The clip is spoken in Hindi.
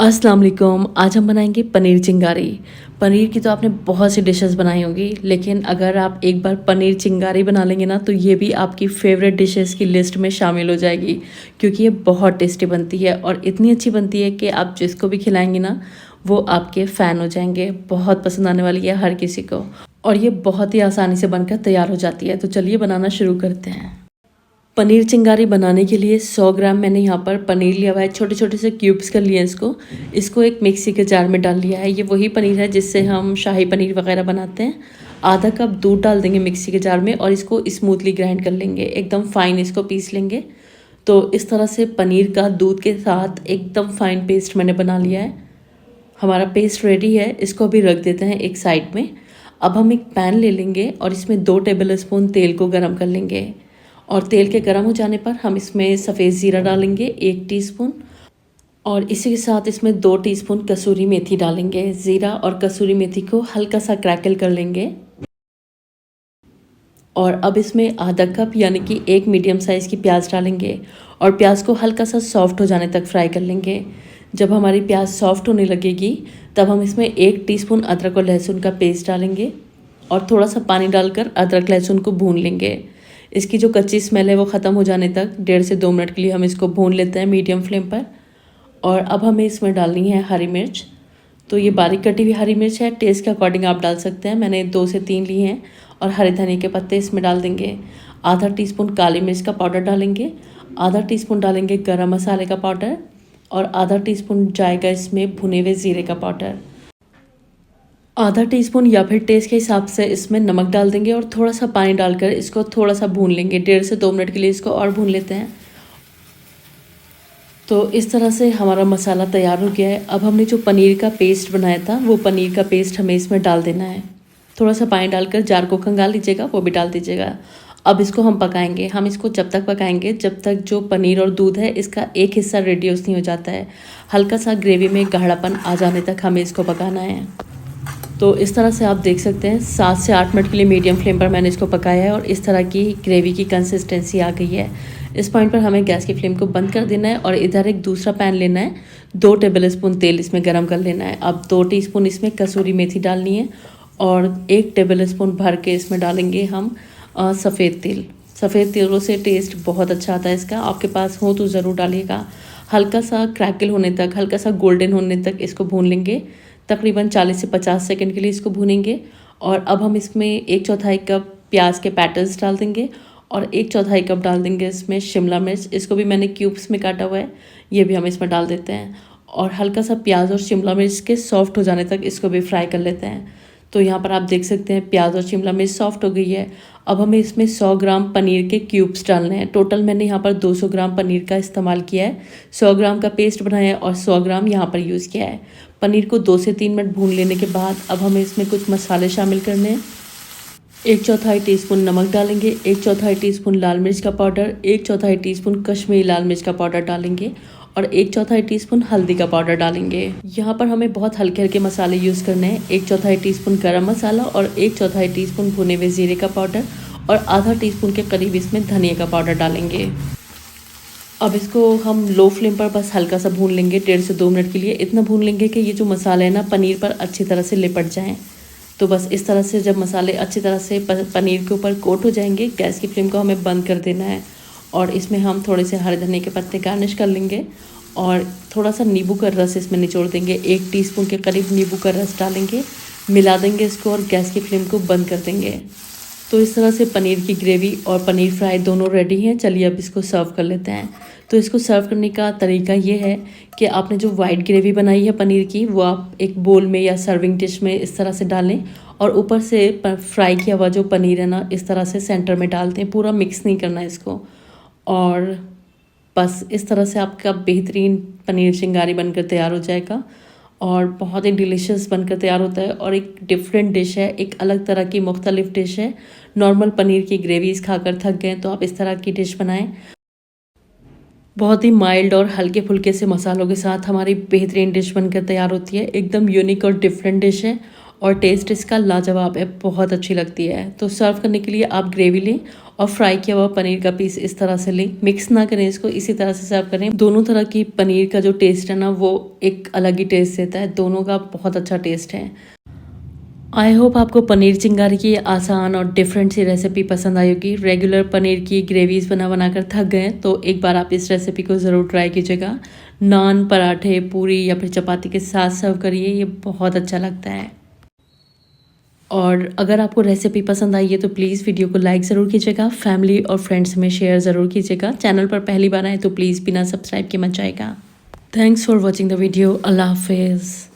अस्सलाम वालेकुम। आज हम बनाएंगे पनीर चिंगारी। पनीर की तो आपने बहुत सी डिशेस बनाई होंगी, लेकिन अगर आप एक बार पनीर चिंगारी बना लेंगे ना तो ये भी आपकी फेवरेट डिशेस की लिस्ट में शामिल हो जाएगी, क्योंकि ये बहुत टेस्टी बनती है और इतनी अच्छी बनती है कि आप जिसको भी खिलाएंगे ना वो आपके फ़ैन हो जाएंगे। बहुत पसंद आने वाली है हर किसी को, और ये बहुत ही आसानी से बनकर तैयार हो जाती है। तो चलिए बनाना शुरू करते हैं। पनीर चिंगारी बनाने के लिए 100 ग्राम मैंने यहाँ पर पनीर लिया हुआ है। छोटे छोटे से क्यूब्स कर लिए हैं इसको एक मिक्सी के जार में डाल लिया है। ये वही पनीर है जिससे हम शाही पनीर वगैरह बनाते हैं। आधा कप दूध डाल देंगे मिक्सी के जार में और इसको स्मूथली ग्राइंड कर लेंगे, एकदम फाइन इसको पीस लेंगे। तो इस तरह से पनीर का दूध के साथ एकदम फाइन पेस्ट मैंने बना लिया है। हमारा पेस्ट रेडी है, इसको अभी रख देते हैं एक साइड में। अब हम एक पैन ले लेंगे और इसमें 2 टेबल स्पून तेल को गर्म कर लेंगे, और तेल के गर्म हो जाने पर हम इसमें सफ़ेद ज़ीरा डालेंगे 1 टीस्पून, और इसी के साथ इसमें 2 टीस्पून कसूरी मेथी डालेंगे। ज़ीरा और कसूरी मेथी को हल्का सा क्रैकल कर लेंगे, और अब इसमें आधा कप यानी कि 1 मीडियम साइज़ की प्याज डालेंगे और प्याज को हल्का सा सॉफ्ट हो जाने तक फ्राई कर लेंगे। जब हमारी प्याज सॉफ्ट होने लगेगी तब हम इसमें 1 टीस्पून अदरक और लहसुन का पेस्ट डालेंगे और थोड़ा सा पानी डालकर अदरक लहसुन को भून लेंगे। इसकी जो कच्ची स्मेल है वो ख़त्म हो जाने तक 1.5 से 2 मिनट के लिए हम इसको भून लेते हैं मीडियम फ्लेम पर। और अब हमें इसमें डालनी है हरी मिर्च। तो ये बारीक कटी हुई हरी मिर्च है, टेस्ट के अकॉर्डिंग आप डाल सकते हैं। मैंने 2 से 3 ली हैं। और हरे धनिए के पत्ते इसमें डाल देंगे। आधा टीस्पून काली मिर्च का पाउडर डालेंगे, आधा टीस्पून डालेंगे गरम मसाले का पाउडर, और आधा टीस्पून जाएगा इसमें भुने हुए ज़ीरे का पाउडर। आधा टीस्पून या फिर टेस्ट के हिसाब से इसमें नमक डाल देंगे और थोड़ा सा पानी डालकर इसको थोड़ा सा भून लेंगे। 1.5 से 2 मिनट के लिए इसको और भून लेते हैं। तो इस तरह से हमारा मसाला तैयार हो गया है। अब हमने जो पनीर का पेस्ट बनाया था वो पनीर का पेस्ट हमें इसमें डाल देना है। थोड़ा सा पानी डालकर जार को खंगाल लीजिएगा, वो भी डाल दीजिएगा। अब इसको हम पकाएंगे। हम इसको जब तक पकाएंगे जब तक जो पनीर और दूध है इसका एक हिस्सा रेड्यूस नहीं हो जाता है। हल्का सा ग्रेवी में गाढ़ापन आ जाने तक हमें इसको पकाना है। तो इस तरह से आप देख सकते हैं 7 से 8 मिनट के लिए मीडियम फ्लेम पर मैंने इसको पकाया है और इस तरह की ग्रेवी की कंसिस्टेंसी आ गई है। इस पॉइंट पर हमें गैस की फ्लेम को बंद कर देना है और इधर एक दूसरा पैन लेना है। 2 टेबल स्पून तेल इसमें गरम कर लेना है। अब 2 टीस्पून इसमें कसूरी मेथी डालनी है और 1 टेबल स्पून भर के इसमें डालेंगे हम सफ़ेद तिल। सफ़ेद तिलों से टेस्ट बहुत अच्छा आता है इसका, आपके पास हो तो ज़रूर डालिएगा। हल्का सा क्रैकल होने तक, हल्का सा गोल्डन होने तक इसको भून लेंगे। तकरीबन 40 से 50 सेकंड के लिए इसको भूनेंगे। और अब हम इसमें 1/4 कप प्याज के पैटर्स डाल देंगे और 1/4 कप डाल देंगे इसमें शिमला मिर्च। इसको भी मैंने क्यूब्स में काटा हुआ है, ये भी हम इसमें डाल देते हैं। और हल्का सा प्याज और शिमला मिर्च के सॉफ्ट हो जाने तक इसको भी फ्राई कर लेते हैं। तो यहाँ पर आप देख सकते हैं प्याज और शिमला मिर्च सॉफ्ट हो गई है। अब हमें इसमें 100 ग्राम पनीर के क्यूब्स डालने हैं। टोटल मैंने यहाँ पर 200 ग्राम पनीर का इस्तेमाल किया है। 100 ग्राम का पेस्ट बनाया है और 100 ग्राम यहाँ पर यूज़ किया है। पनीर को 2 से 3 मिनट भून लेने के बाद अब हमें इसमें कुछ मसाले शामिल करने हैं। 1/4 टीस्पून नमक डालेंगे, 1/4 टीस्पून लाल मिर्च का पाउडर, 1/4 टीस्पून कश्मीरी लाल मिर्च का पाउडर डालेंगे और 1/4 टीस्पून हल्दी का पाउडर डालेंगे। यहाँ पर हमें बहुत हल्के हल्के मसाले यूज़ करने हैं। 1/4 टीस्पून गरम मसाला और 1/4 टीस्पून भुने हुए ज़ीरे का पाउडर और आधा टीस्पून के करीब इसमें धनिया का पाउडर डालेंगे। अब इसको हम लो फ्लेम पर बस हल्का सा भून लेंगे, 1.5 से 2 मिनट के लिए। इतना भून लेंगे कि ये जो मसाले हैं ना पनीर पर अच्छी तरह से लिपट जाएं। तो बस इस तरह से जब मसाले अच्छी तरह से पनीर के ऊपर कोट हो जाएंगे, गैस की फ्लेम को हमें बंद कर देना है। और इसमें हम थोड़े से हरे धनिए के पत्ते गार्निश कर लेंगे और थोड़ा सा नींबू का रस इसमें निचोड़ देंगे। 1 टीस्पून के करीब नींबू का रस डालेंगे, मिला देंगे इसको और गैस की फ्लेम को बंद कर देंगे। तो इस तरह से पनीर की ग्रेवी और पनीर फ्राई दोनों रेडी हैं। चलिए अब इसको सर्व कर लेते हैं। तो इसको सर्व करने का तरीका ये है कि आपने जो वाइट ग्रेवी बनाई है पनीर की वो आप एक बोल में या सर्विंग डिश में इस तरह से डालें और ऊपर से फ्राई किया हुआ जो पनीर है ना इस तरह से सेंटर में डाल दें। पूरा मिक्स नहीं करना है इसको। और बस इस तरह से आपका बेहतरीन पनीर चिंगारी बनकर तैयार हो जाएगा और बहुत ही डिलीशियस बनकर तैयार होता है। और एक डिफरेंट डिश है, एक अलग तरह की मुख्तलिफ डिश है। नॉर्मल पनीर की ग्रेवीज खाकर थक गए तो आप इस तरह की डिश बनाएं। बहुत ही माइल्ड और हल्के फुल्के से मसालों के साथ हमारी बेहतरीन डिश बनकर तैयार होती है। एकदम यूनिक और डिफरेंट डिश है और टेस्ट इसका लाजवाब है, बहुत अच्छी लगती है। तो सर्व करने के लिए आप ग्रेवी लें और फ्राई किया हुआ पनीर का पीस इस तरह से लें, मिक्स ना करें इसको, इसी तरह से सर्व करें। दोनों तरह की पनीर का जो टेस्ट है ना वो एक अलग ही टेस्ट देता है, दोनों का बहुत अच्छा टेस्ट है। आई होप आपको पनीर चिंगारी की आसान और डिफरेंट सी रेसिपी पसंद आई होगी। रेगुलर पनीर की ग्रेवीज बना कर थक गए तो एक बार आप इस रेसिपी को ज़रूर ट्राई कीजिएगा। नान, पराठे, पूरी या फिर चपाती के साथ सर्व करिए, ये बहुत अच्छा लगता है। और अगर आपको रेसिपी पसंद आई है तो प्लीज़ वीडियो को लाइक ज़रूर कीजिएगा, फैमिली और फ्रेंड्स में शेयर ज़रूर कीजिएगा। चैनल पर पहली बार आए तो प्लीज़ बिना सब्सक्राइब के मत जाएगा। Thanks for watching the video. अल्लाह हाफिज़।